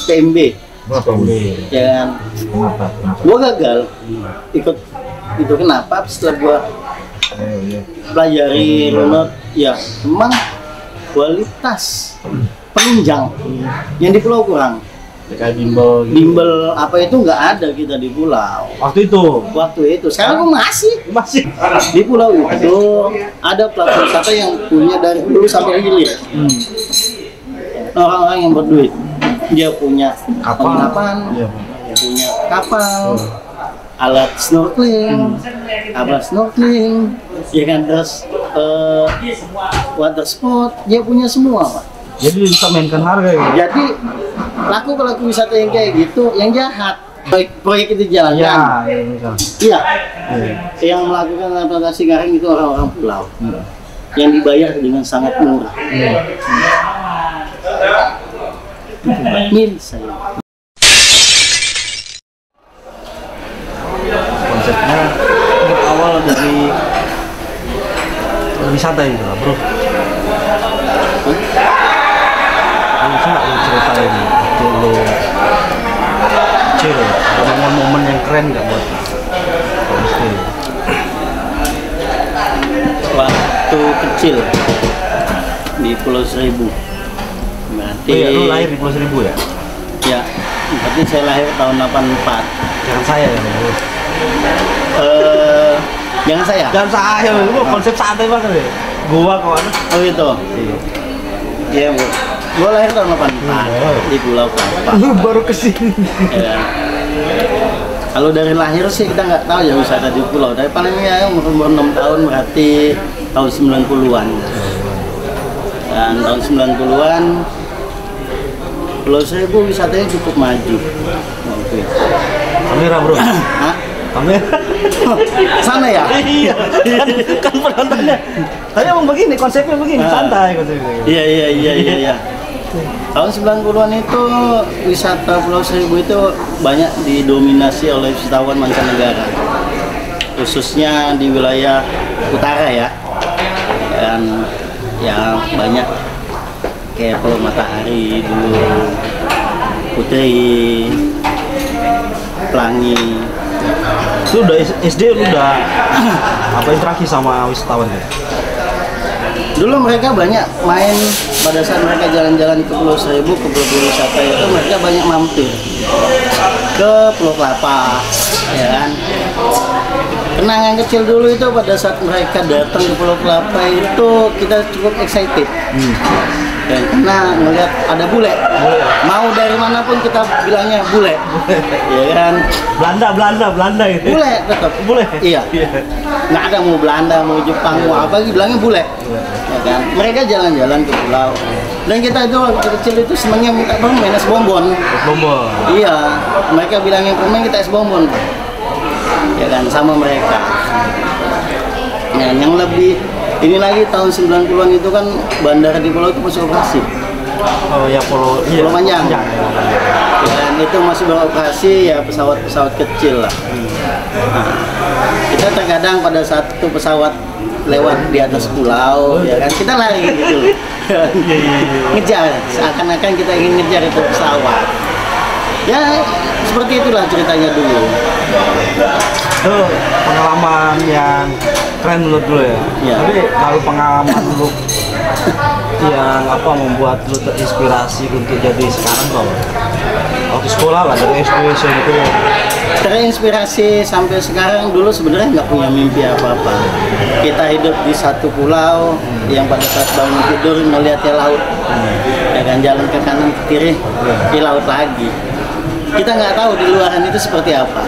PMB. PMB. Ya kan. Gua gagal ikut itu kenapa? Setelah gua pelajari runut, ya memang kualitas penunjang yang di pulau kurang. Kayak bimbel. Bimbel apa itu nggak ada kita di pulau. Waktu itu. Sekarang gua masih di pulau itu ada pelaku wisata yang punya dari dulu sampai hilir. Orang-orang yang berduit, dia punya penginapan, punya kapal, alat snorkeling, ya kan, terus water sport, dia punya semua, Pak. Jadi bisa mainkan harga ya? Jadi pelaku wisata yang kayak gitu, yang jahat, proyek itu jalan-jalan. Iya. Yang melakukan transportasi garing itu orang-orang pulau, yang dibayar dengan sangat murah. Milik saya. Konsepnya berawal dari wisata itu lah, bro. Bisa nggak lu ceritain waktu lu kecil, ada momen yang keren nggak buat lu? Waktu kecil di Pulau Seribu. Berarti lu lahir di Pulau Seribu ya? Ya, berarti saya lahir tahun 84. Jangan saya ya, bro. Jangan saya. Jangan saya, lu konsep santai banget ya. Gua kawan. Oh gitu. Iya, Bu. Gua lahir tahun 84 di Pulau Kelapa. Lu baru kesini. Ya. Kalau dari lahir sih kita nggak tahu ya wisata di pulau. Tapi paling ya umur 6 tahun berarti tahun 90-an. Dan tahun 90-an Pulau Seribu wisatanya cukup maju. Kamera, bro. Hah? Kamera. Sana ya? Iya. Kan penontonnya. Tapi emang begini, konsepnya begini, santai konsepnya. Iya. Tahun 90-an itu wisata Pulau Seribu itu banyak didominasi oleh wisatawan mancanegara, khususnya di wilayah utara ya, dan ya banyak kayak Pulau Matahari dulu, Putri, Pelangi. Itu udah SD lu udah apa interaksi sama wisatawan ya? Dulu mereka banyak main pada saat mereka jalan-jalan ke Pulau Seribu, ke pulau wisata itu mereka banyak mampir ke Pulau Kelapa, ya kan. Kenangan kecil dulu itu pada saat mereka datang ke Pulau Kelapa itu kita cukup excited. Dan karena melihat ada bule, mau dari manapun kita bilangnya bule, ya kan. Belanda gitu. Bule tetap. Bule. Iya. Nggak ada mau Belanda, mau Jepang, mau apa, bilangnya bule. Ya kan. Mereka jalan-jalan ke pulau. Dan kita itu waktu kecil itu senangnya minta permen es bonbon. Bonbon. Iya. Mereka bilangnya permen, kita es bonbon. Ya kan, sama mereka. Nah, yang lebih ini lagi tahun 90-an itu kan bandara di pulau itu masih operasi. Oh ya, Pulau Panjang. Dan itu masih beroperasi ya pesawat-pesawat kecil lah. Nah, kita terkadang pada saat itu pesawat lewat di atas pulau, ya kan kita lari gitu, ngejar, seakan-akan kita ingin ngejar itu pesawat. Ya seperti itulah ceritanya dulu. Itu pengalaman yang keren menurut lu ya. Tapi kalau pengalaman lu yang apa membuat lu terinspirasi untuk jadi sekarang kok? Waktu sekolah lah, dari SD, SMP. Terinspirasi sampai sekarang, dulu sebenarnya nggak punya mimpi apa-apa. Kita hidup di satu pulau yang pada saat bangun tidur melihat laut, ya kan, jalan ke kanan ke kiri di laut lagi. Kita nggak tahu di luaran itu seperti apa.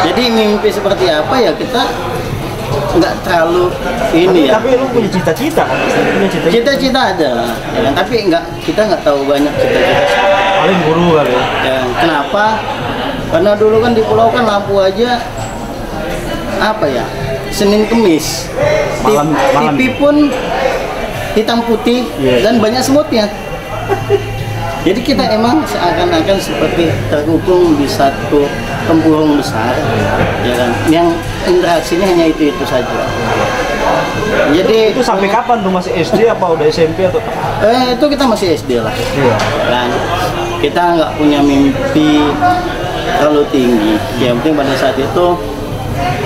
Jadi mimpi seperti apa ya kita nggak terlalu ini ya. Tapi lu punya cita-cita kan? Cita-cita ada, ya kan? Tapi kita nggak tahu banyak cita-cita. Paling guru kali ya. Ya, kenapa? Karena dulu kan di pulau kan lampu aja apa ya, Senin Kemis, TV pun hitam putih dan banyak semutnya. Jadi kita emang seakan-akan seperti terkungkung di satu tempurung besar, ya kan? Yang interaksinya hanya itu saja. Jadi itu sampai kapan tuh, masih SD apa udah SMP atau? Itu kita masih SD lah. Iya. Kan kita nggak punya mimpi terlalu tinggi. Yang penting pada saat itu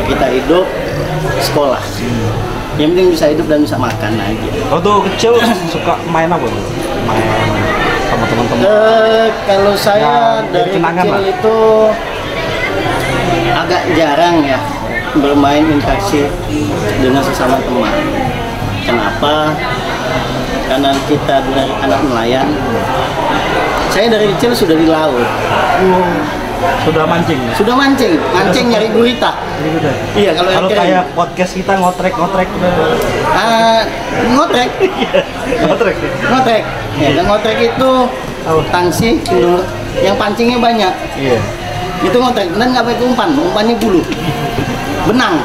kita hidup, sekolah. Yang penting bisa hidup dan bisa makan aja. Waktu kecil suka main apa tuh? Main sama teman-teman? Kalau saya Ya, dari kenangan kecil lah. itu agak jarang ya bermain interaksi dengan sesama teman. Kenapa? Karena kita dari anak nelayan. Saya dari kecil sudah di laut. Sudah mancing? Sudah mancing nyari gurita. Gitu. Iya, kalau yang kering. kayak podcast kita ngotrek. Ngotrek. Ngotrek. Ya, dan ngotrek itu tangsi, telur, yang pancingnya banyak. Iya. Itu ngotrek, dan nggak pakai umpannya bulu, benang.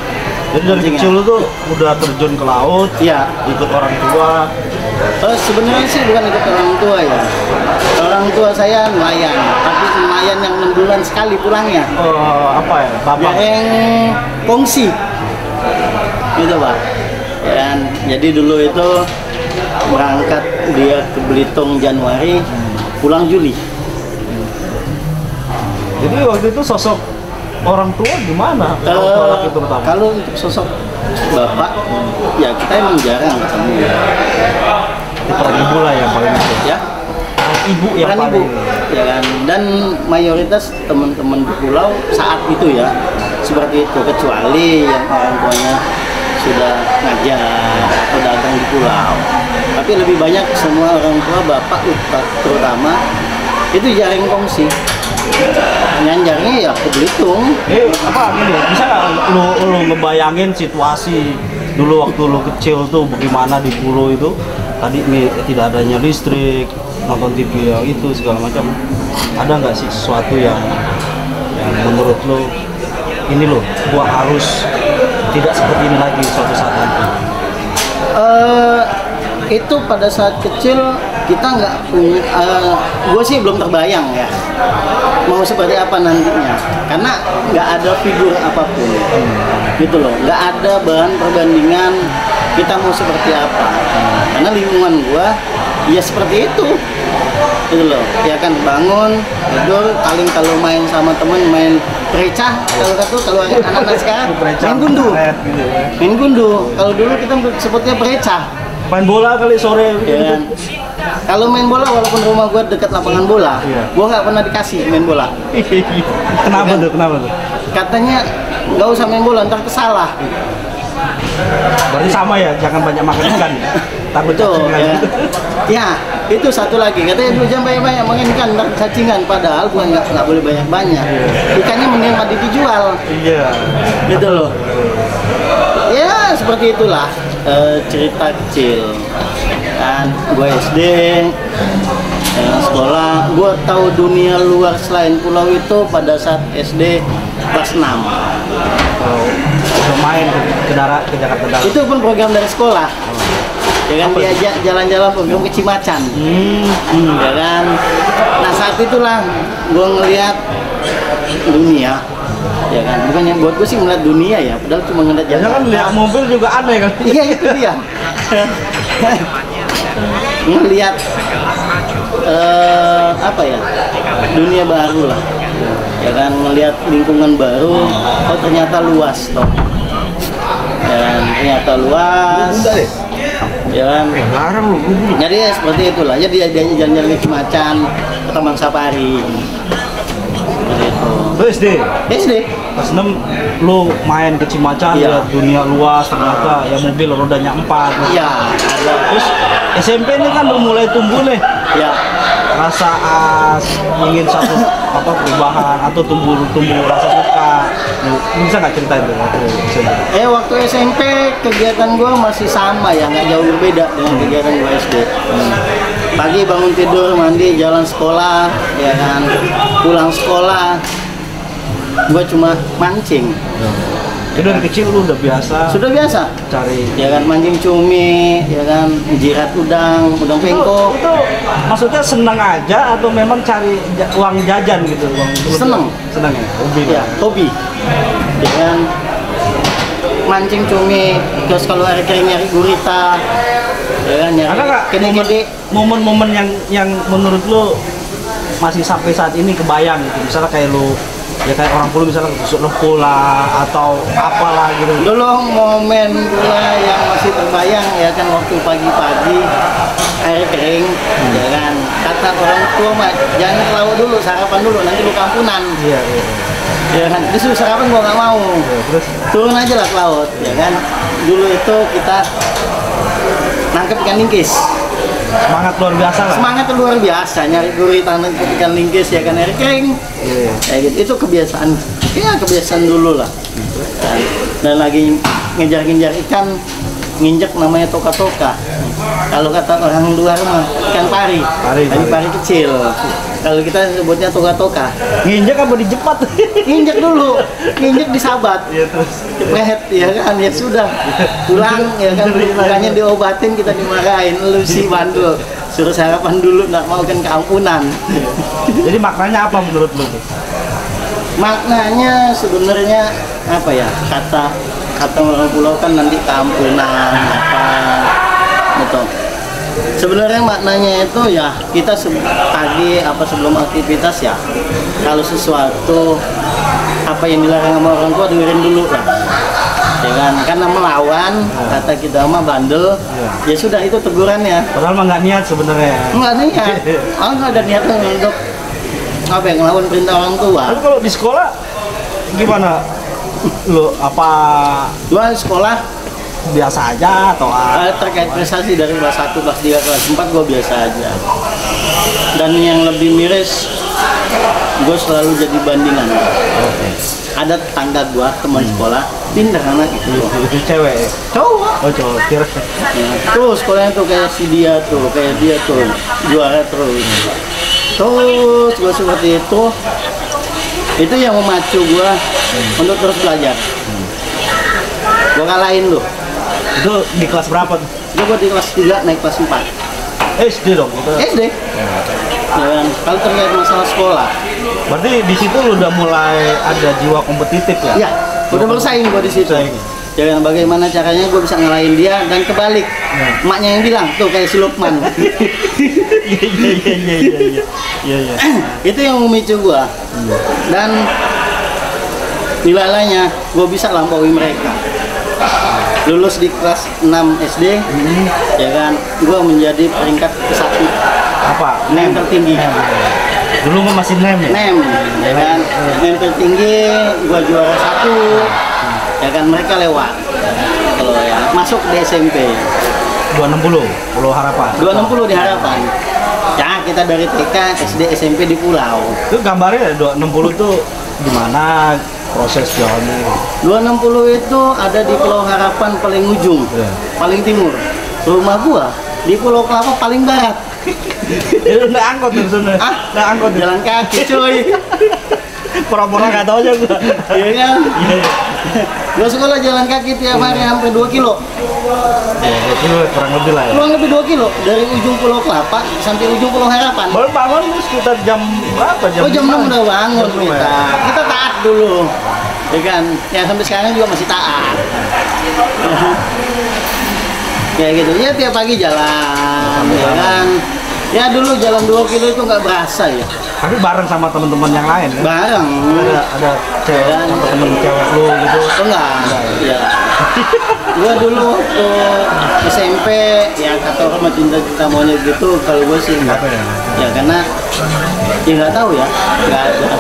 Jadi dari Pancingnya. kecil lu tuh udah terjun ke laut, Iya. ikut orang tua. Sebenarnya sih bukan ikut orang tua ya. Orang tua saya nelayan, tapi nelayan yang 6 bulan sekali pulangnya. Apa ya? Bapak. Yang kongsi, gitu Pak. Dan jadi dulu itu berangkat dia ke Belitung Januari, pulang Juli. Jadi waktu itu sosok orang tua gimana? Orang tua laki terutama. Kalau untuk sosok bapak, ya kita emang jarang ketemu. Itu peran ibu lah yang paling itu. Ya, Ibu yang peran paling. ibu, ya kan. Dan mayoritas teman-teman di pulau saat itu ya seperti itu, kecuali yang orang tuanya sudah ngajar atau dagang di pulau. Tapi lebih banyak semua orang tua bapak terutama itu jaring kongsi. Nyanjarnya ya ke Belitung. Apa gini? Bisa nggak lu ngebayangin situasi dulu waktu lu kecil tuh bagaimana di pulau itu? Tadi tidak adanya listrik, nonton TV yang itu segala macam. Ada nggak sih sesuatu yang menurut lu ini loh, gua harus tidak seperti ini lagi suatu saat nanti? Itu pada saat kecil kita nggak punya, gue sih belum terbayang ya mau seperti apa nantinya, karena nggak ada figur apapun gitu loh, nggak ada bahan perbandingan kita mau seperti apa, karena lingkungan gue ya seperti itu gitu loh, ya kan, bangun tidur paling kalau main sama temen main precah, kalau anak-anak sekarang main gundu, kalau dulu kita sebutnya precah. Main bola kali sore Ya, kalau main bola walaupun rumah gue dekat lapangan bola, Iya. gue nggak pernah dikasih main bola. Kenapa tuh? Katanya nggak usah main bola, ntar kesalah. Berarti sama ya, jangan banyak makan ikan. Takut Betul. cacingan. Ya. Ya, itu satu lagi. Katanya dulu jangan banyak-banyak makan ikan, ntar cacingan. Padahal gue nggak boleh banyak-banyak. Ikannya mending mati dijual. Iya. Gitu loh. Ya seperti itulah cerita kecil. Kan gue SD, sekolah, gue tahu dunia luar selain pulau itu pada saat SD kelas 6. Udah main ke Jakarta Darat. Itu pun program dari sekolah. Ya kan, diajak jalan-jalan program ke Cimacan. Ya kan. Nah saat itulah gue ngelihat dunia. Ya kan, bukan yang buat gue sih ngeliat dunia ya, padahal cuma ngeliat Jangan kan lihat mobil juga aneh kan? Iya itu dia. Ngelihat apa ya, dunia baru lah, ya kan, ngelihat lingkungan baru. Oh ternyata luas toh, ya kan, ternyata luas, ya kan. Larang lu. Jadi ya seperti itulah. Jadi dia jalan-jalan ke Cimacan, ke Taman Safari. Seperti itu. Lu SD? SD. Pas 6 lu main ke Cimacan, Iya. lihat dunia luas, ternyata ya mobil rodanya 4. Iya, ada. Terus SMP ini kan udah mulai tumbuh nih. Ya. Rasa ingin satu perubahan atau tumbuh rasa suka. Lu bisa nggak ceritain tuh waktu SMP? Waktu SMP kegiatan gue masih sama ya, nggak jauh berbeda dengan kegiatan gue SD. Pagi bangun tidur, mandi, jalan sekolah, ya kan, pulang sekolah, gue cuma mancing. Jadi dari kecil lu udah biasa Sudah biasa, cari. ya kan, mancing cumi, ya kan, jirat udang pengko. Itu maksudnya senang aja atau memang cari uang jajan gitu? Seneng. Senang ya? Hobi. Ya, hobi, ya kan, mancing cumi, terus kalau hari kering nyari gurita, ya kan, Ada nggak nyari gede-gede. momen-momen yang menurut lu masih sampai saat ini kebayang gitu, misalnya kayak lu ya kayak orang Pulu misalnya tusuk lempul lah atau apalah gitu. Dulu momen gua yang masih terbayang ya kan, waktu pagi-pagi air kering, ya kan, kata orang tua mah jangan ke laut dulu, sarapan dulu, nanti lu kampunan. Iya. Ya kan, disuruh sarapan gua nggak mau. Terus Turun aja lah ke laut, ya kan. Dulu itu kita nangkep ikan lingkis. semangat luar biasa lah. Semangat luar biasa, nyari gurita nangkep ikan lingkis ya kan, air kering. Iya. Kayak gitu, itu kebiasaan. Ya kebiasaan dulu lah. Dan lagi ngejar-ngejar ikan, nginjek namanya toka-toka. Kalau kata orang luar mah ikan pari, pari kecil. Kalau kita sebutnya toka-toka. Nginjek apa dijepat? Nginjek dulu, nginjek disabat. Iya terus. Cepet ya kan, ya sudah. Pulang ya kan, bukannya diobatin kita dimarahin. Lu si bandul, suruh sarapan dulu, nggak mau kan keampunan. Jadi maknanya apa menurut lu? Maknanya sebenarnya apa ya, kata orang pulau kan nanti keampunan apa gitu. Sebenarnya maknanya itu ya kita pagi apa sebelum aktivitas ya, kalau sesuatu apa yang dilarang sama orang tua dengerin dulu lah, ya kan, karena melawan kata kita mah bandel, ya sudah itu tegurannya. Padahal mah nggak niat sebenarnya. Nggak niat, nggak ada niatan untuk apa yang ngelawan perintah orang tua. Tapi kalau di sekolah gimana? Lo apa Gua sekolah biasa aja atau terkait prestasi dari kelas 1, kelas 3, kelas 4 gue biasa aja. Dan yang lebih miris, gue selalu jadi bandingan. Ada tetangga gue, teman sekolah, pindah anak itu. Itu cewek? Cowok. Oh cowok, kira. Ya, tuh sekolahnya tuh kayak si dia tuh, kayak dia tuh, juara terus. Terus gue seperti itu. Itu yang memacu gue untuk terus belajar. Gue kalahin lu. Itu di kelas berapa tuh? Itu gue di kelas 3 naik kelas 4. SD dong gitu. SD. Ya kan, kalau terkait masalah sekolah. Berarti di situ lu udah mulai ada jiwa kompetitif ya? Ya, udah bersaing gue di situ. Ya kan, bagaimana caranya gue bisa ngalahin dia dan kebalik. Emaknya yang bilang, tuh kayak si Lukman. Iya. Itu yang memicu gue. Dan nilalanya gue bisa lampaui mereka. Lulus di kelas 6 SD, ya kan, gue menjadi peringkat ke-1. Apa? Nem tertinggi. Dulu mah masih nem ya? Nem, ya kan, nem tertinggi, gue juara 1, ya kan, mereka lewat. Kalau ya, masuk di SMP. 260, Pulau Harapan. 260 di Harapan. Ya, kita dari TK, SD, SMP di pulau. Itu gambarnya 260 tuh gimana proses jalannya? 260 itu ada di Pulau Harapan paling ujung, paling timur. Rumah gua di Pulau Kelapa paling barat. Itu naik angkot tuh sebenarnya. Naik angkot Jalan kaki, cuy. Pura-pura nggak tahu aja gua. Iya kan? Gua sekolah jalan kaki tiap hari hampir 2 kilo. Ya, itu kurang lebih lah ya. Kurang lebih 2 kilo dari ujung Pulau Kelapa sampai ujung Pulau Harapan. Baru bangun lu sekitar jam berapa? Jam 6 udah bangun kita. Kita taat dulu. Ya kan? Ya sampai sekarang juga masih taat. Kayak gitu. Ya tiap pagi jalan, ya kan? Ya dulu jalan 2 kilo itu nggak berasa ya. Tapi bareng sama teman-teman yang lain kan? Bareng. Ada cewek Dan sama temen cewek lu gitu. enggak. Ya. Gua dulu waktu SMP ya kata orang cinta-cinta monyet gitu, kalau gue sih enggak. Ya karena ya nggak tahu ya, nggak ada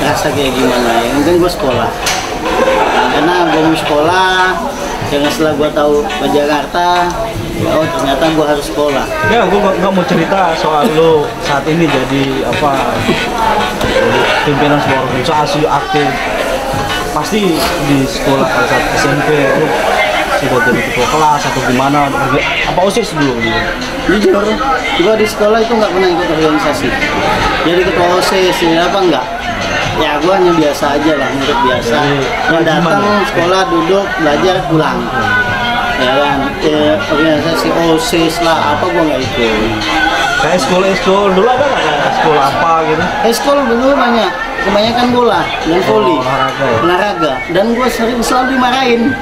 rasa kayak gimana. Yang penting gue sekolah. Karena gue mau sekolah, jangan setelah gue tahu ke Jakarta, oh ternyata gue harus sekolah. Ya, gue nggak mau cerita soal lu saat ini jadi apa pimpinan sebuah organisasi aktif. Pasti di sekolah pada saat SMP lu sudah jadi ketua kelas atau gimana? Apa OSIS dulu? Gitu? Jujur, gue di sekolah itu nggak pernah ikut organisasi. Jadi ketua OSIS ya apa enggak? Ya gue hanya biasa aja lah, murid biasa. Yang datang sekolah, duduk, belajar, pulang. Ya kan, ya, organisasi OSIS lah, apa gue nggak ikut. Kayak sekolah dulu ada nggak kayak sekolah apa gitu? Sekolah dulu banyak, kebanyakan bola dan voli, olahraga. Dan gue selalu dimarahin,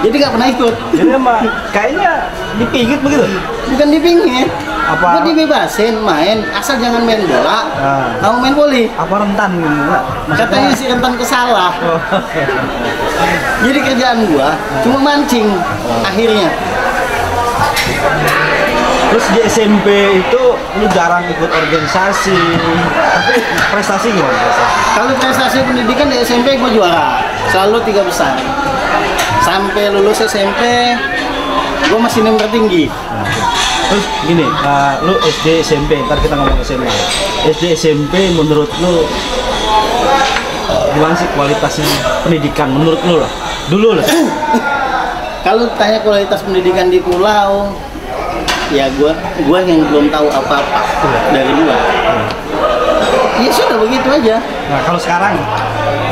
jadi nggak pernah ikut. Jadi emang kayaknya dipingit begitu? Bukan dipingit, Apa? Gue dibebasin main, asal jangan main bola. Nah. Kamu main volley. Apa rentan gitu? Maksudnya- Katanya si rentan kesalah. Oh. Jadi kerjaan gua cuma mancing akhirnya. Terus di SMP itu lu jarang ikut organisasi, tapi prestasi gimana prestasi? Kalau prestasi pendidikan di SMP gua juara, selalu 3 besar. Sampai lulus SMP gua masih nomor tinggi. Terus gini, lu SD SMP, ntar kita ngomong SMA. SD SMP menurut lu gimana sih kualitasnya pendidikan menurut lu lah? Dulu lah. Kalau tanya kualitas pendidikan di pulau, ya gua yang belum tahu apa-apa dari luar. Ya sudah begitu aja. Nah kalau sekarang,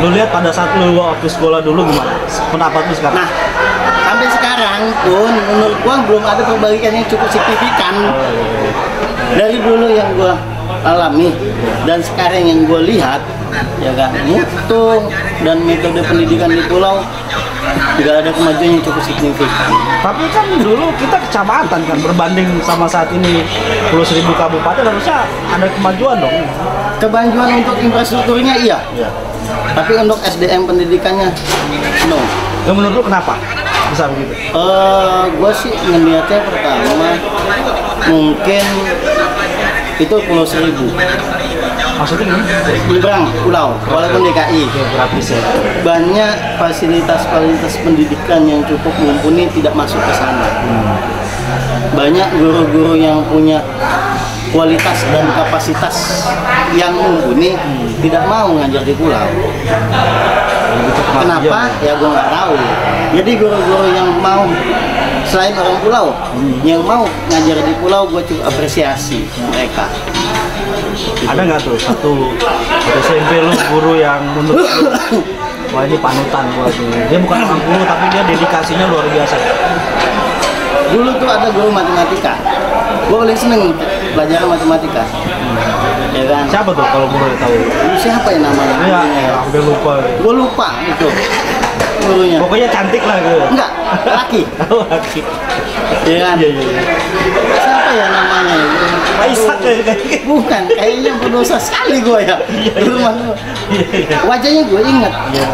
lu lihat pada saat lu waktu sekolah dulu gimana? Pendapat lu sekarang? Nah, sampai sekarang pun menurut gua belum ada perbaikan yang cukup signifikan dari dulu yang gua alami dan sekarang yang gua lihat, ya kan, mutu dan metode pendidikan di pulau tidak ada kemajuan yang cukup signifikan. Tapi kan dulu kita kecamatan kan, berbanding sama saat ini 10.000 kabupaten harusnya ada kemajuan dong. Kemajuan untuk infrastrukturnya iya, tapi untuk SDM pendidikannya no. Ya menurut lu kenapa bisa begitu? Gue sih ngeliatnya pertama mungkin itu Pulau Seribu, Maksudnya gimana? Nyebrang pulau, walaupun DKI. Geografis ya. Banyak fasilitas pendidikan yang cukup mumpuni tidak masuk ke sana. Banyak guru-guru yang punya kualitas dan kapasitas yang mumpuni tidak mau ngajar di pulau. Kenapa? Ya gue nggak tahu. Jadi guru-guru yang mau selain orang pulau yang mau ngajar di pulau, gue cukup apresiasi mereka. Ada nggak tuh satu SMP lu guru yang menurut lu, wah ini panutan buat ini. Dia bukan orang guru tapi dia dedikasinya luar biasa. Dulu tuh ada guru matematika. Gue paling seneng pelajaran matematika. Ya kan? Siapa tuh kalau boleh tahu? Ini siapa ya namanya? Ya, hampir lupa. Gue lupa itu gurunya. Pokoknya cantik lah gitu. Enggak, laki. Oh, laki. Ya kan? Iya, iya. Siapa ya namanya? Aisyah kayak Bukan, kayaknya berdosa sekali gue ya. Dulu mah wajahnya gue ingat,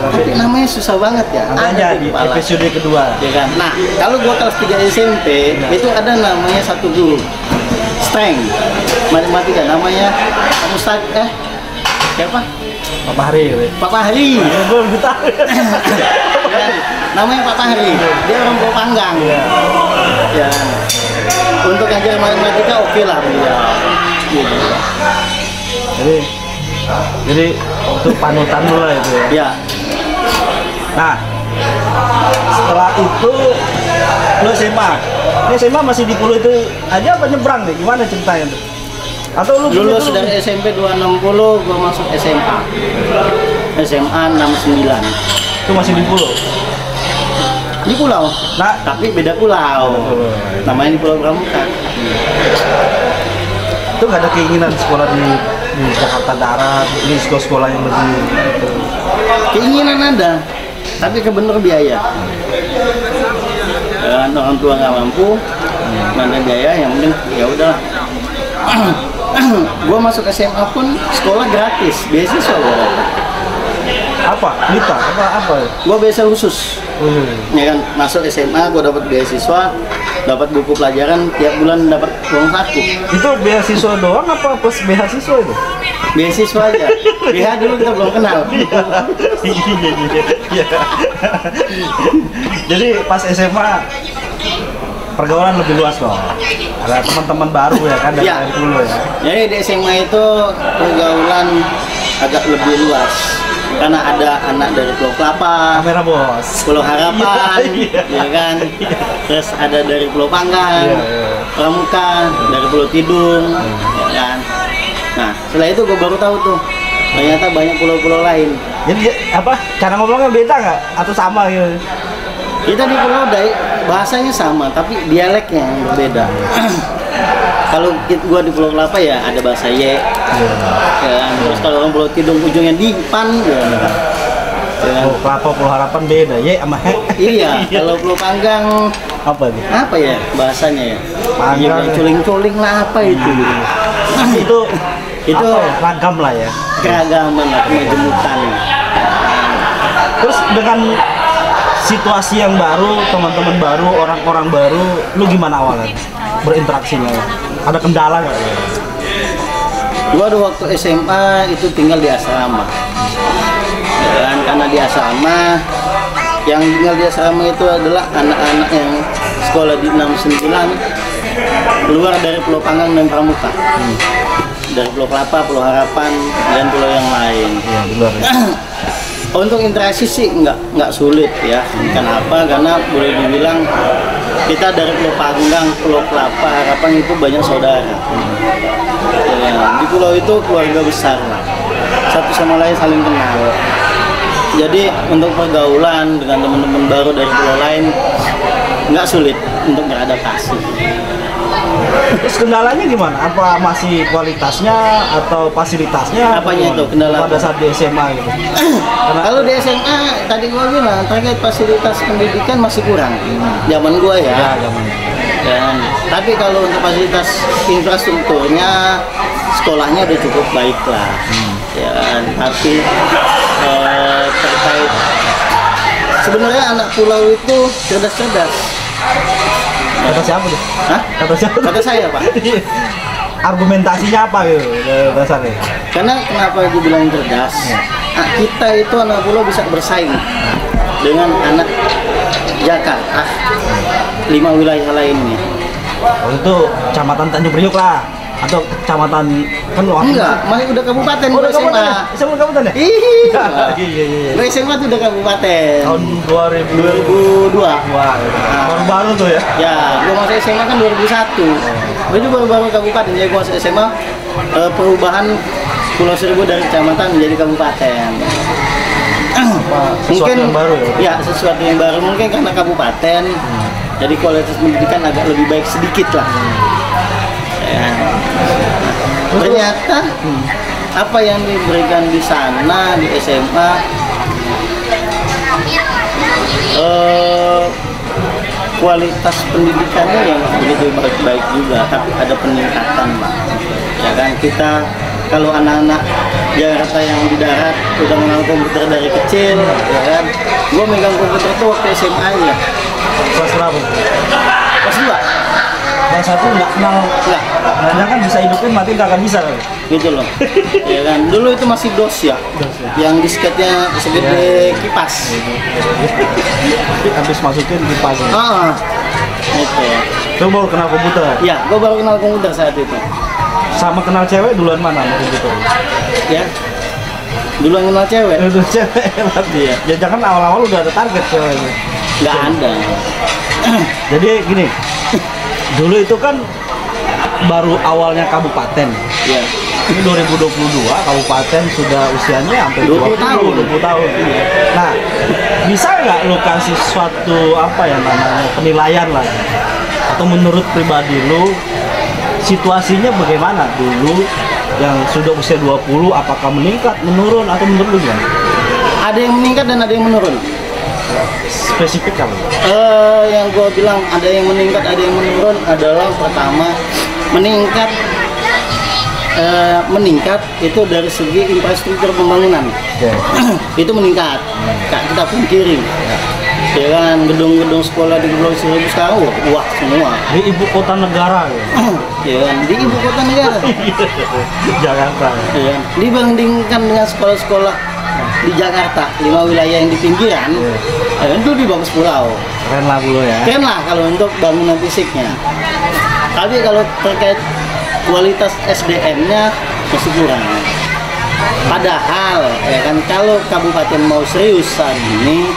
tapi namanya susah banget ya. Ada di kepala. episode kedua. Ya kan? Nah, kalau gue kelas 3 SMP, itu ada namanya satu guru strength matematika, namanya Ustaz siapa? Pak Fahri. Pak Fahri. Ya, gue belum tahu. Ya, namanya Pak Fahri. Dia orang Pulau Panggang. Ya. Untuk ngajar matematika oke lah beliau. Gitu. Jadi untuk panutan dulu lah itu ya. Ya. Nah, setelah itu lu SMA. Ini SMA masih di Pulau itu aja apa nyebrang deh? Gimana ceritanya tuh? Atau lu Lulus dari SMP 260, gua masuk SMA. SMA 69. itu masih di Pulau? Di pulau. Nah, Tapi beda pulau. Namanya di Pulau Pramuka. itu nggak ada keinginan sekolah di Jakarta Darat, di sekolah-sekolah yang lebih gitu. Keinginan ada, tapi kebener biaya. Dan orang tua nggak mampu, mana biaya, yang penting ya udah. Gua masuk SMA pun sekolah gratis, beasiswa gua dapat. Apa? Mita? Apa? Gua beasiswa khusus. Ya kan, masuk SMA gua dapat beasiswa, dapat buku pelajaran, tiap bulan dapat uang saku. Itu beasiswa doang apa plus beasiswa itu? Beasiswa aja. BH dulu kita belum kenal. Iya. Jadi pas SMA pergaulan lebih luas dong. Ada teman-teman baru ya kan dari Ya. dulu ya. Jadi di SMA itu pergaulan agak lebih luas karena ada anak dari Pulau Kelapa, Kamera bos. Pulau Harapan, Iya. ya kan. Terus ada dari Pulau Panggang, Iya. Pramuka, dari Pulau Tidung, ya kan. Nah, setelah itu gue baru tahu tuh ternyata banyak pulau-pulau lain. Jadi apa? Cara ngomongnya beda nggak? Atau sama gitu? Kita di Pulau Dai bahasanya sama, tapi dialeknya yang berbeda. Kalau gua di Pulau Kelapa ya ada bahasa Y, ya kan? Terus kalau orang Pulau Tidung ujungnya Dipan, ya kan? Oh, Kelapa Pulau Harapan beda, ya sama he. Iya, kalau Pulau Panggang Apa itu? Apa ya bahasanya ya? Panggang. Ya, culing-culing lah apa itu? Itu apa ya? Ragam lah ya. Keragaman lah, kemajemukan. Terus dengan situasi yang baru, teman-teman baru, orang-orang baru, lu gimana awalnya berinteraksinya? Ada kendala nggak? Gua ada waktu SMA itu tinggal di asrama. Dan karena di asrama, yang tinggal di asrama itu adalah anak-anak yang sekolah di 69 keluar dari Pulau Panggang dan Pramuka. Dari Pulau Kelapa, Pulau Harapan, dan pulau yang lain. Iya, benar. Ya. Untuk interaksi sih nggak sulit ya. Kenapa? Karena boleh dibilang kita dari Pulau Panggang, Pulau Kelapa, Harapan itu banyak saudara. Ya, di pulau itu keluarga besar lah. Satu sama lain saling kenal. Jadi untuk pergaulan dengan teman-teman baru dari pulau lain nggak sulit untuk beradaptasi. Terus kendalanya gimana? Apa masih kualitasnya atau fasilitasnya? Apanya itu kendala? Pada saat di SMA gitu. Kalau di SMA tadi gua bilang terkait fasilitas pendidikan masih kurang. Zaman gua ya. Ya, zaman. Dan tapi kalau untuk fasilitas infrastrukturnya sekolahnya udah cukup baik lah. Ya, tapi terkait sebenarnya anak pulau itu cerdas-cerdas. Kata siapa tuh? Hah? Kata siapa? Kata saya, Pak. Argumentasinya apa gitu dasarnya? Karena kenapa dibilang cerdas? Nah, kita itu anak pulau bisa bersaing dengan anak Jakarta, 5 wilayah lainnya. Oh, itu Kecamatan Tanjung Priok lah atau kecamatan kan Enggak, masih udah kabupaten. Oh, udah SMA. SMA kabupaten ya? Iya. Iya. Gue SMA tuh udah kabupaten. Tahun 2002. Wah, baru-baru tuh ya? Ya, gue masuk SMA kan 2001. Gue juga baru-baru kabupaten, jadi gue masuk SMA perubahan Pulau Seribu dari kecamatan menjadi kabupaten. Sesuatu yang baru ya? Ya, sesuatu yang baru mungkin karena kabupaten. Jadi kualitas pendidikan agak lebih baik sedikit lah. Ya. Ternyata apa yang diberikan di sana di SMA kualitas pendidikannya yang begitu baik-baik juga, tapi ada peningkatan lah. Ya kan, kita kalau anak-anak Jakarta yang di darat udah mengenal komputer dari kecil, ya kan. Gua megang komputer tuh waktu SMA aja. Kelas berapa? Kelas 2. Kelas 1 nggak kenal. Enggak. Nah, kan bisa hidupin mati nggak akan bisa kan? Gitu loh. Ya kan, dulu itu masih DOS ya. Yang disketnya segede kipas. Habis masukin kipas. Itu. Lu baru kenal komputer? Ya, gua baru kenal komputer saat itu. Sama kenal cewek duluan mana sama komputer? Ya. Duluan kenal cewek. Itu cewek berarti ya. Ya jangan awal-awal udah ada target ceweknya. Nggak ada. Jadi gini, dulu itu kan baru awalnya kabupaten. Ya. Ini 2022 kabupaten sudah usianya hampir 20 tahun. 20 tahun. Nah, bisa nggak lo kasih suatu apa ya namanya penilaian lah, atau menurut pribadi lo situasinya bagaimana dulu yang sudah usia 20, apakah meningkat, menurun, atau menurut lo gimana? Ada yang meningkat dan ada yang menurun. Spesifik kan? Yang gue bilang ada yang meningkat, ada yang menurun adalah pertama meningkat itu dari segi infrastruktur pembangunan. Itu meningkat. Kak, kita pungkiri. Ya kan, gedung-gedung sekolah di Pulau Seribu sekarang wah semua. Di ibu kota negara ya kan, di ibu kota negara. Jakarta. Ya kan? Dibandingkan dengan sekolah-sekolah di Jakarta, 5 wilayah yang di pinggiran, itu lebih bagus pulau. Keren lah pulau ya. Keren lah kalau untuk bangunan fisiknya. Tapi kalau terkait kualitas SDM-nya masih kurang. Padahal ya kan, kalau kabupaten mau serius saat ini,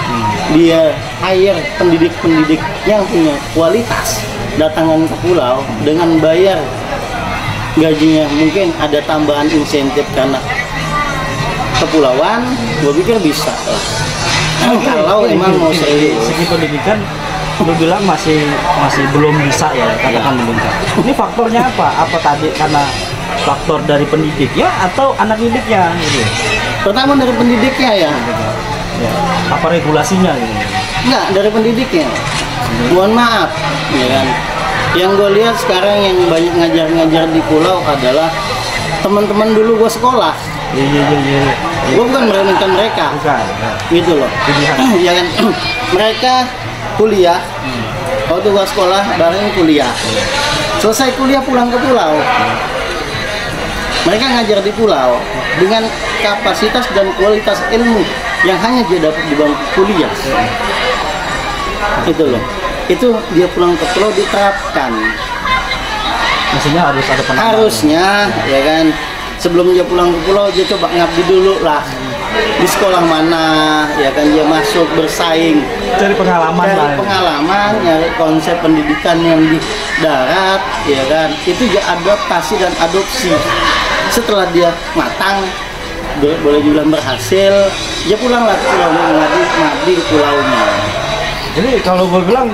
dia hire pendidik-pendidik yang punya kualitas, datangan ke pulau dengan bayar gajinya, mungkin ada tambahan insentif karena kepulauan, gue pikir bisa lah. Kalau emang mau serius. Segi pendidikan lu bilang masih belum bisa ya, katakan meningkat. Ini faktornya apa? Apa tadi karena faktor dari pendidiknya atau anak didiknya gitu? Pertama dari pendidiknya ya. Ya. Apa regulasinya gitu? Enggak, dari pendidiknya. Mohon maaf, ya kan. Yang gue lihat sekarang yang banyak ngajar-ngajar di pulau adalah teman-teman dulu gue sekolah. Iya. Gue bukan meremehkan mereka. Bukan. Ya. Gitu loh. Ya kan. Mereka kuliah. Waktu gue sekolah bareng kuliah. Selesai kuliah pulang ke pulau. Mereka ngajar di pulau dengan kapasitas dan kualitas ilmu yang hanya dia dapat di bangku kuliah. Itu loh. Itu dia pulang ke pulau diterapkan. Maksudnya harus ada penambahan. Harusnya, ya kan. Sebelum dia pulang ke pulau, dia coba ngabdi dulu lah. Di sekolah mana, ya kan, dia masuk bersaing. Cari pengalaman lah. Cari pengalaman, nyari konsep pendidikan yang di darat, ya kan. Itu dia adaptasi dan adopsi. Setelah dia matang, boleh dibilang berhasil, dia pulanglah ke pulau, ngabdi di pulaunya. Jadi kalau gue bilang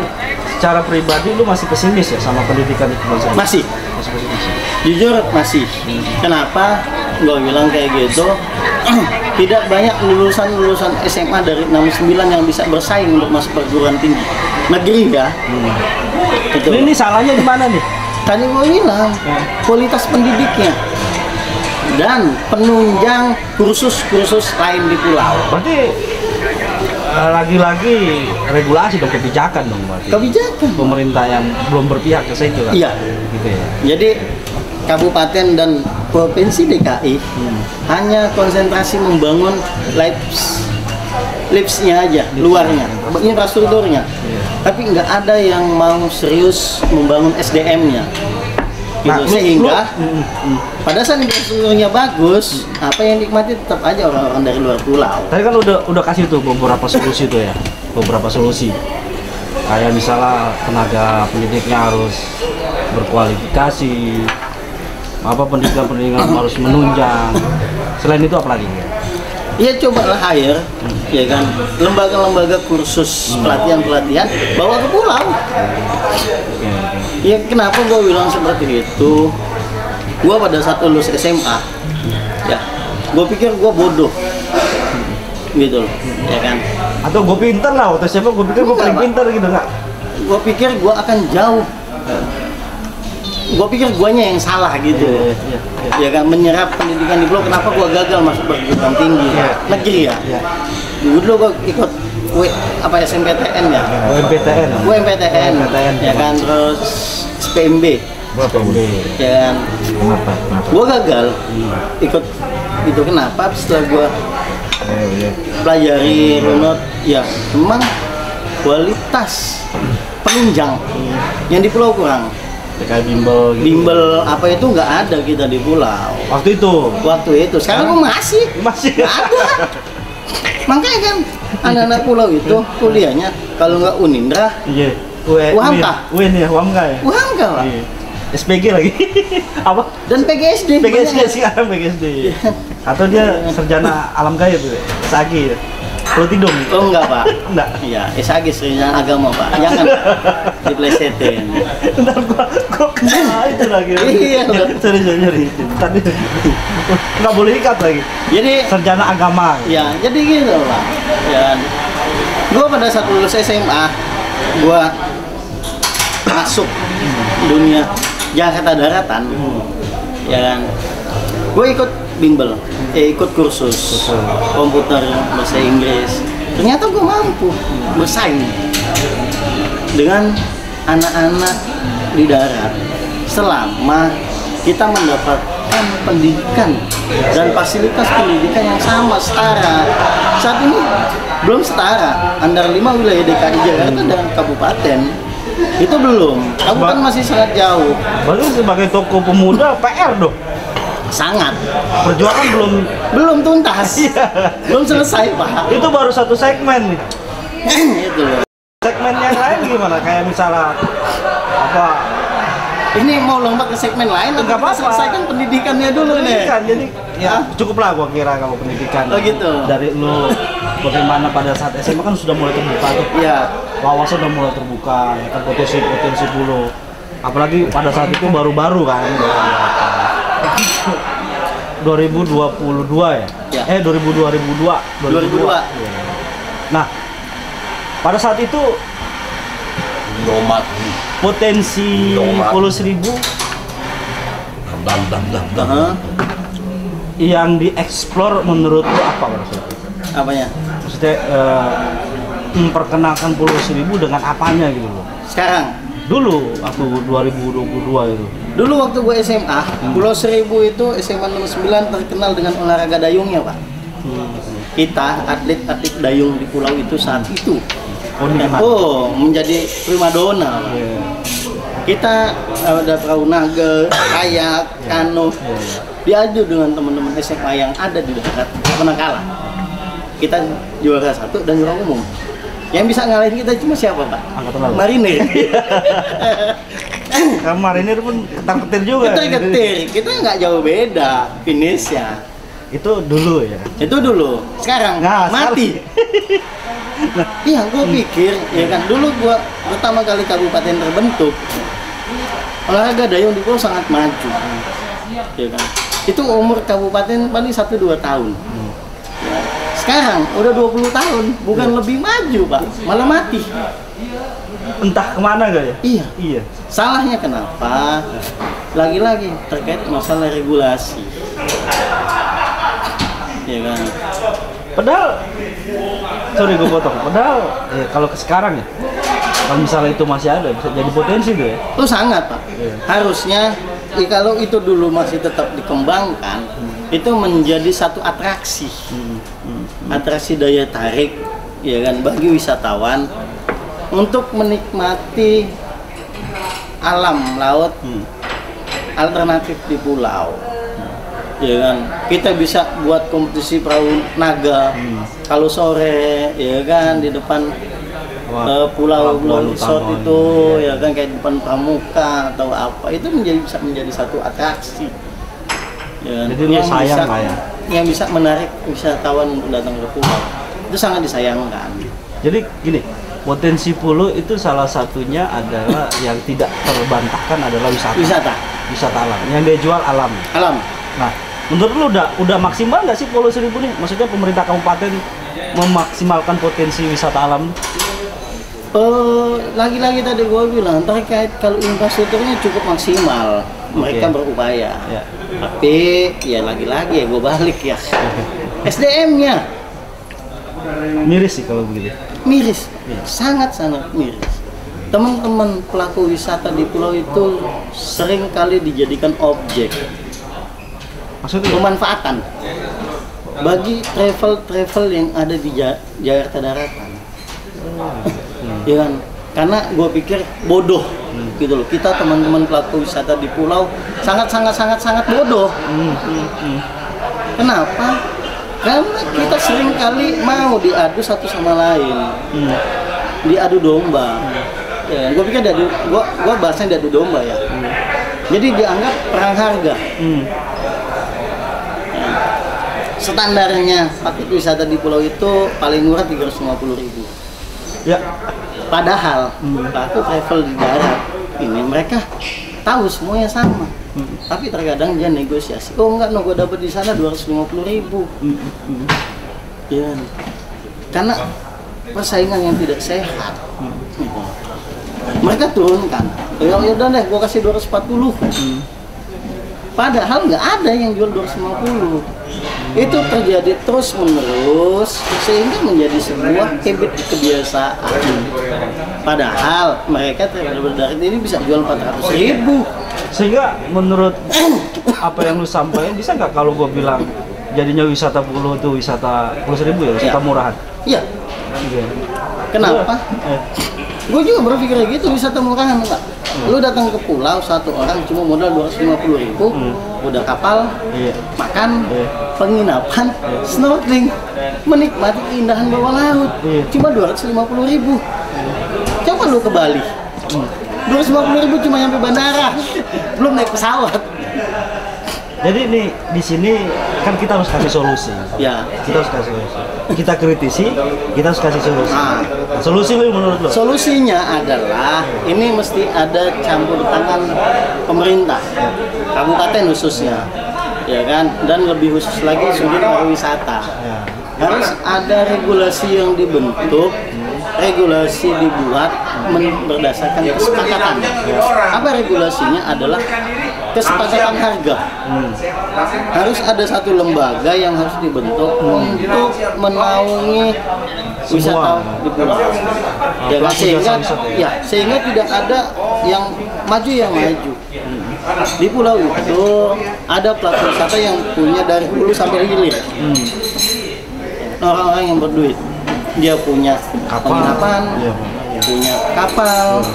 secara pribadi lu masih pesimis ya sama pendidikan itu? Masih pesimis. Jujur masih. Kenapa gue bilang kayak gitu? Tidak banyak lulusan SMA dari 69 yang bisa bersaing untuk masuk perguruan tinggi negeri ya. Gitu. Ini salahnya di mana nih? Tadi gue bilang kualitas pendidiknya dan penunjang kursus-kursus lain di pulau. Berarti lagi-lagi regulasi dong, kebijakan dong berarti. Kebijakan Pemerintah yang belum berpihak ke situ kan? Iya. Gitu ya. Jadi kabupaten dan provinsi DKI hanya konsentrasi membangun lipsnya aja, luarnya, infrastrukturnya. Tapi nggak ada yang mau serius membangun SDM-nya. Gitu. Sehingga pada saat infrastrukturnya bagus, apa yang nikmati tetap aja orang-orang dari luar pulau. Tadi kan udah kasih tuh beberapa solusi tuh ya, beberapa solusi. Kayak misalnya tenaga pendidiknya harus berkualifikasi, apa pendidikan harus menunjang. Selain itu apa lagi? Ya cobalah hire, ya kan, lembaga-lembaga kursus pelatihan bawa ke pulau. Ya kenapa gue bilang seperti itu? Gue pada saat lulus SMA, ya, gue pikir gue bodoh, gitu loh, ya kan? Atau gue pinter lah, atau siapa? Gue pikir gue paling pinter gitu nggak? Gue pikir gue akan jauh. Gue pikir guanya yang salah gitu, ya kan, menyerap pendidikan di pulau. Kenapa gue gagal masuk perguruan tinggi negeri ya? Dulu gue ikut SMPTN ya? UMPTN, ya kan, terus SPMB, ya kan. Gue gagal ikut itu. Kenapa? Setelah gue pelajari runut, ya memang kualitas penunjang yang di pulau kurang. Kayak bimbel gitu. Bimbel apa itu nggak ada kita di pulau waktu itu. Sekarang gue masih nggak ada. Makanya kan anak-anak pulau itu kuliahnya kalau nggak Unindra, Uhamka ya. Uhamka lah. Iya. SPG lagi. Apa? Dan PGSD sekarang PGSD. Atau dia sarjana alam kaya tuh, Sagi ya. Tidung. Oh enggak Pak. Enggak. Iya, Sagi sarjana agama Pak. Jangan diplesetin. Bentar gua kena itu lagi. Iya. Sorry. Tadi nggak boleh ikat lagi. Jadi sarjana agama. Ya, jadi gitu Pak. Ya. Gua pada saat lulus SMA, gua masuk dunia Jakarta Daratan, ya kan. Gue ikut bimbel, ikut kursus komputer, bahasa Inggris. Ternyata gue mampu bersaing dengan anak-anak di darat selama kita mendapatkan pendidikan dan fasilitas pendidikan yang sama, setara. Saat ini belum setara antara 5 wilayah DKI Jakarta dan kabupaten. Itu belum, kabupaten masih sangat jauh. Berarti sebagai tokoh pemuda PR dong. Sangat. Perjuangan belum tuntas. Belum selesai Pak. Itu baru satu segmen nih. Itu loh. Segmen yang lain gimana? Kayak misalnya apa? Ini mau lompat ke segmen lain atau Nggak apa-apa. selesaikan pendidikannya dulu nih? Jadi ya cukuplah gua kira kalau pendidikan. Oh gitu. Dari lu bagaimana pada saat SMA kan sudah mulai terbuka tuh. Iya. Wawasan udah mulai terbuka, ya kan, potensi dulu. Apalagi pada saat itu baru-baru kan. 2022 ya? Ya. 2002. Ya. Nah, pada saat itu nomad potensi Pulau Seribu yang dieksplor menurut lu apa maksudnya? Apanya? Maksudnya memperkenalkan Pulau Seribu dengan apanya gitu loh? Sekarang? Dulu waktu 2022 itu. Dulu waktu gue SMA, Pulau Seribu itu SMA nomor 9 terkenal dengan olahraga dayungnya, Pak. Kita atlet-atlet dayung di pulau itu saat itu menjadi primadona. Kita ada perahu naga, kayak, kano, diadu dengan teman-teman SMA yang ada di darat, pernah kalah. Kita juara 1 dan juara umum. Yang bisa ngalahin kita cuma siapa, Pak? Angkatan Laut. Marinir. Kamu Marinir pun ketar-ketir juga. Ketar-ketir, kita nggak jauh beda finishnya. Itu dulu ya? Itu dulu. Sekarang mati. Iya, gue pikir, ya kan, dulu gue pertama kali kabupaten terbentuk, olahraga dayung di pulau sangat maju, ya kan. Itu umur kabupaten paling 1-2 tahun. Ya. Sekarang udah 20 tahun, bukan lebih maju, Pak, malah mati. Entah kemana gak ya? Iya. Salahnya kenapa? Lagi-lagi terkait masalah regulasi. Ya kan. Padahal, sorry gue potong. Padahal kalau sekarang ya, kalau misalnya itu masih ada, bisa jadi potensi tuh ya. Itu sangat, Pak. Harusnya kalau itu dulu masih tetap dikembangkan, itu menjadi satu atraksi, atraksi daya tarik, ya kan, bagi wisatawan untuk menikmati alam laut alternatif di pulau. Ya kan, kita bisa buat kompetisi perahu naga kalau sore, ya kan, di depan pulau resort itu, ya kan, kayak depan pramuka atau apa, itu bisa menjadi satu atraksi, ya kan? Jadi yang sayang lah ya, yang bisa menarik wisatawan untuk datang ke pulau, itu sangat disayangkan. Jadi gini, potensi pulau itu salah satunya adalah yang tidak terbantahkan adalah wisata alam yang dia jual alam. Nah, menurut lu udah maksimal nggak sih Pulau Seribu nih? Maksudnya pemerintah kabupaten memaksimalkan potensi wisata alam? Lagi-lagi tadi gue bilang terkait kalau infrastrukturnya cukup maksimal, mereka berupaya. Tapi ya lagi-lagi ya gue balik ya, SDM-nya miris sih kalau begitu. Miris, sangat-sangat miris. Teman-teman pelaku wisata di pulau itu sering kali dijadikan objek. Maksudnya pemanfaatan bagi travel yang ada di Jakarta Daratan. Ya kan? Karena gue pikir bodoh gitu loh. Kita teman-teman pelaku wisata di pulau sangat bodoh. Kenapa? Karena kita sering kali mau diadu satu sama lain. Diadu domba. Ya, gue pikir gue bahasanya diadu domba ya. Jadi dianggap perang harga. Standarnya paket wisata di pulau itu paling murah 350.000. Ya. Padahal pelaku travel di darat ini mereka tahu semuanya sama. Tapi terkadang dia negosiasi. Oh enggak, gue dapat di sana 250.000. Ya. Karena persaingan yang tidak sehat. Gitu. Mereka turunkan. Ya udah deh, gue kasih 240. Padahal nggak ada yang jual 250. Itu terjadi terus menerus sehingga menjadi sebuah habit kebiasaan. Padahal mereka dari ini bisa jual 400.000. Sehingga menurut apa yang lu sampaikan, bisa nggak kalau gue bilang jadinya wisata pulau itu wisata Pulau Seribu ya, wisata murahan? Iya. Kenapa? Gue juga berpikir gitu, wisata murahan enggak. Lu datang ke pulau satu orang cuma modal 250.000, udah kapal, makan, penginapan, snorkeling, menikmati keindahan bawah laut, cuma 250.000. Coba lu ke Bali, 250.000 cuma nyampe bandara, belum naik pesawat. Jadi nih di sini kan kita harus kasih solusi. Ya. Kita harus kasih solusi. Kita kritisi, kita harus kasih solusi. Solusi lu menurut lo? Solusinya adalah ini mesti ada campur tangan pemerintah, kabupaten khususnya, ya kan, dan lebih khusus lagi sudut pariwisata. harus ada regulasi yang dibentuk, regulasi dibuat berdasarkan kesepakatan. Apa regulasinya adalah kesepakatan harga. Harus ada satu lembaga yang harus dibentuk untuk menaungi wisata di pulau. Sehingga tidak ada yang maju. Di pulau itu ada pelaku wisata yang punya dari hulu sampai hilir. Orang-orang yang berduit, dia punya penginapan, punya kapal,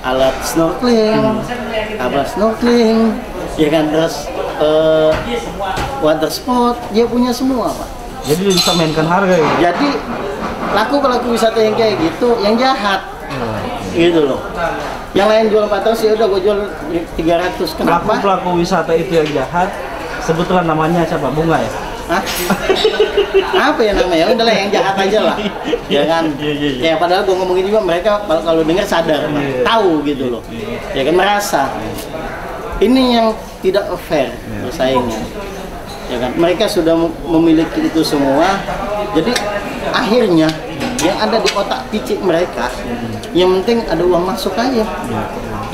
alat snorkeling, ya kan, terus water sport, dia punya semua, Pak. Jadi bisa mainkan harga ya? Jadi pelaku wisata yang kayak gitu, yang jahat, gitu loh. Yang lain jual 400, ya udah gue jual 300. Kenapa? Pelaku wisata itu yang jahat, sebetulnya namanya siapa? Bunga ya? Hah? Apa ya namanya? Udahlah yang jahat aja lah, ya kan? Ya padahal gue ngomongin juga mereka kalau dengar sadar, tahu gitu loh, ya kan, merasa ini yang tidak fair bersaingnya, ya kan? Mereka sudah memiliki itu semua, jadi akhirnya yang ada di otak picik mereka, yang penting ada uang masuk aja.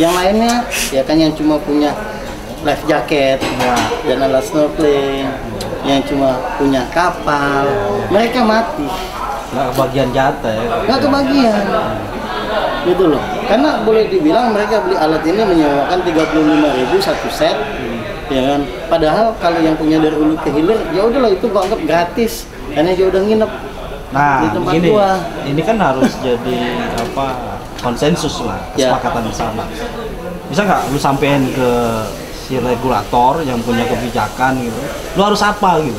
Yang lainnya, ya kan, yang cuma punya life jacket dan alat snorkeling, yang cuma punya kapal, mereka mati. Nggak kebagian jatah ya? Nggak kebagian, gitu loh. Karena boleh dibilang mereka beli alat ini menyewakan 35.000 satu set, ya kan. Padahal kalau yang punya dari hulu ke hilir, ya udahlah itu gua anggap gratis, karena dia udah nginep di tempat gua. Ini kan harus jadi konsensus lah, kesepakatan bersama. Bisa nggak lu sampein ke si regulator yang punya kebijakan gitu, lu harus apa gitu?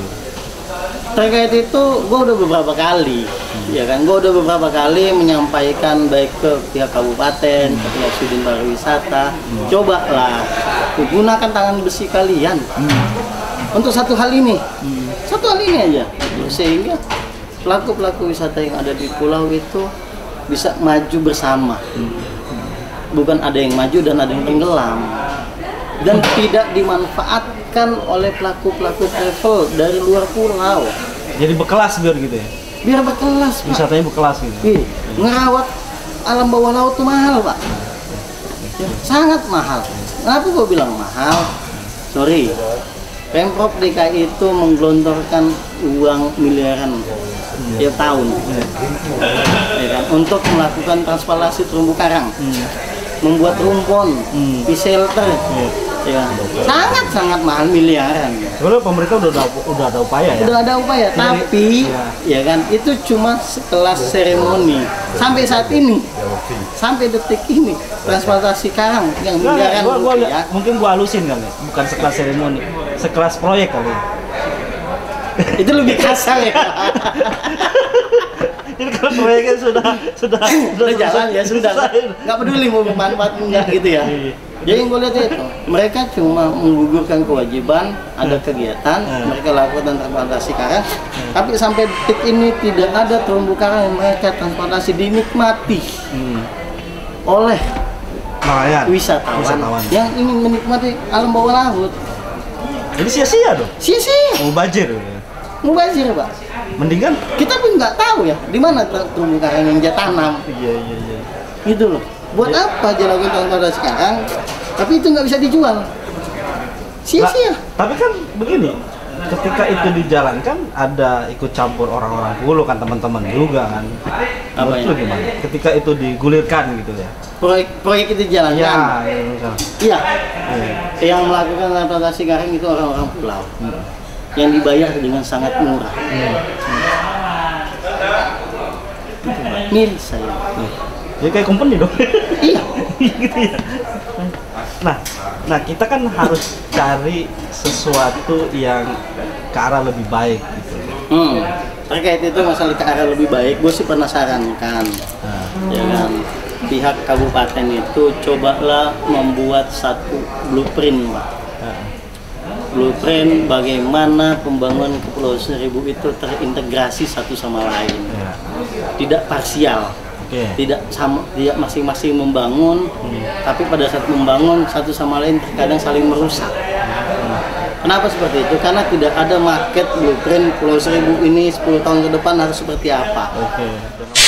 Terkait itu, gue udah beberapa kali, ya kan, gue udah beberapa kali menyampaikan baik ke pihak kabupaten, ke pihak Sudin Pariwisata, cobalah gunakan tangan besi kalian untuk satu hal ini aja, sehingga pelaku wisata yang ada di pulau itu bisa maju bersama, bukan ada yang maju dan ada yang tenggelam. Dan tidak dimanfaatkan oleh pelaku travel dari luar pulau. Jadi berkelas biar gitu ya? Biar berkelas, Pak. Wisatanya berkelas gitu? Ngerawat alam bawah laut itu mahal, Pak. Ya, sangat mahal. Kenapa gue bilang mahal? Sorry, Pemprov DKI itu menggelontorkan uang miliaran tiap tahun, ya kan, untuk melakukan transplantasi terumbu karang, membuat rumpon, shelter, ya, sangat mahal, miliaran. Sebenarnya pemerintah udah ada upaya ya. Udah ada upaya, tapi ya kan, itu cuma sekelas seremoni. Sampai saat ini, sampai detik ini, transplantasi karang yang miliaran rupiah. Mungkin gua halusin kali, bukan sekelas seremoni, sekelas proyek kali. Itu lebih kasar ya. Ini kalau proyeknya sudah jalan ya, sudah nggak peduli mau bermanfaat enggak gitu ya. Jadi yang gue lihat itu, mereka cuma menggugurkan kewajiban, ada kegiatan, mereka lakukan transplantasi karang, tapi sampai detik ini tidak ada terumbu karang yang mereka transplantasi dinikmati oleh wisatawan yang ingin menikmati alam bawah laut. Jadi sia-sia dong? Sia-sia. Mubazir, Pak. Mendingan kita pun nggak tahu ya di mana terumbu karang yang dia tanam. Iya. Gitu loh. Buat apa aja lakukan transplantasi karang, tapi itu nggak bisa dijual. Sia-sia. Tapi kan begini, ketika itu dijalankan ada ikut campur orang-orang hulu kan, teman-teman juga kan. Apa itu gimana? Ketika itu digulirkan gitu ya. Proyek itu dijalankan. Iya. Yang melakukan transplantasi karang itu orang-orang pulau. Yang dibayar dengan sangat murah. Milik saya. Jadi kayak company dong. Iya. Gitu ya. Nah kita kan harus cari sesuatu yang ke arah lebih baik gitu. Terkait itu masalah ke arah lebih baik, gue sih penasaran kan. Ya kan, pihak kabupaten itu cobalah membuat satu blueprint, Pak. Blueprint bagaimana pembangunan Kepulauan Seribu itu terintegrasi satu sama lain, tidak parsial, tidak masing-masing membangun, tapi pada saat membangun satu sama lain terkadang saling merusak. Kenapa seperti itu? Karena tidak ada market blueprint Pulau Seribu ini 10 tahun ke depan harus seperti apa. Oke.